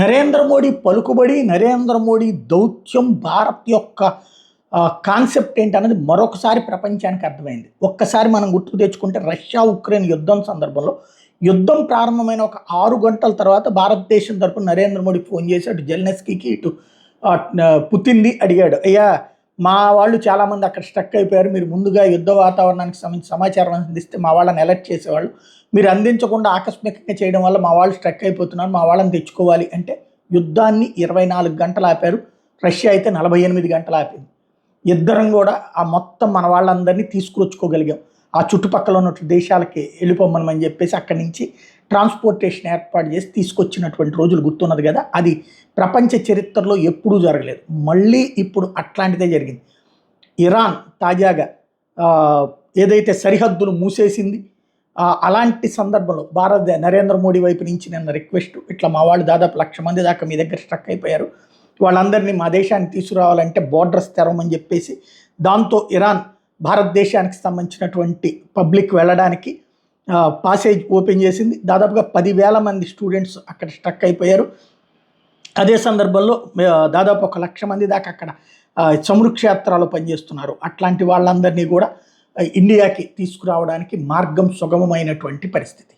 నరేంద్ర మోడీ పలుకుబడి, నరేంద్ర మోడీ దౌత్యం, భారత్ యొక్క కాన్సెప్ట్ ఏంటన్నది మరొకసారి ప్రపంచానికి అర్థమైంది. ఒక్కసారి మనం గుర్తుకు తెచ్చుకుంటే రష్యా, ఉక్రెయిన్ యుద్ధం సందర్భంలో యుద్ధం ప్రారంభమైన ఒక 6 గంటల తర్వాత భారతదేశం తరపున నరేంద్ర మోడీ ఫోన్ చేసి అటు జెలెన్స్కీకి, ఇటు పుతిన్‌ని అడిగాడు. అయ్యా, మా వాళ్ళు చాలామంది అక్కడ స్ట్రక్ అయిపోయారు. మీరు ముందుగా యుద్ధ వాతావరణానికి సంబంధించి సమాచారం అందిస్తే మా వాళ్ళని అలర్ట్ చేసేవాళ్ళు. మీరు అందించకుండా ఆకస్మికంగా చేయడం వల్ల మా వాళ్ళు స్ట్రక్ అయిపోతున్నారు. మా వాళ్ళని తెచ్చుకోవాలి అంటే యుద్ధాన్ని 24 గంటలు ఆపారు. రష్యా అయితే 48 గంటలు ఆపింది. ఇద్దరం కూడా ఆ మొత్తం మన వాళ్ళందరినీ తీసుకొచ్చుకోగలిగాం. ఆ చుట్టుపక్కల ఉన్నటువంటి దేశాలకి వెళ్ళిపోమని చెప్పేసి అక్కడి నుంచి ట్రాన్స్పోర్టేషన్ ఏర్పాటు చేసి తీసుకొచ్చినటువంటి రోజులు గుర్తున్నది కదా. అది ప్రపంచ చరిత్రలో ఎప్పుడూ జరగలేదు. మళ్ళీ ఇప్పుడు అట్లాంటిదే జరిగింది. ఇరాన్ తాజాగా ఏదైతే సరిహద్దులు మూసేసింది, అలాంటి సందర్భంలో నరేంద్ర మోడీ వైపు నుంచి నిన్న రిక్వెస్ట్, ఇట్లా మా వాళ్ళు దాదాపు 1,00,000 మంది దాకా మీ దగ్గర స్ట్రక్ అయిపోయారు, వాళ్ళందరినీ మా దేశానికి తీసుకురావాలంటే బోర్డర్స్ తెరవమని చెప్పేసి, దాంతో ఇరాన్ భారతదేశానికి సంబంధించినటువంటి పబ్లిక్ వెళ్ళడానికి పాసేజ్ ఓపెన్ చేసింది. దాదాపుగా 10,000 మంది స్టూడెంట్స్ అక్కడ స్ట్రక్ అయిపోయారు. అదే సందర్భంలో దాదాపు 1,00,000 మంది దాకా అక్కడ చమురు క్షేత్రాలు పనిచేస్తున్నారు. అట్లాంటి వాళ్ళందరినీ కూడా ఇండియాకి తీసుకురావడానికి మార్గం సుగమమైనటువంటి పరిస్థితి.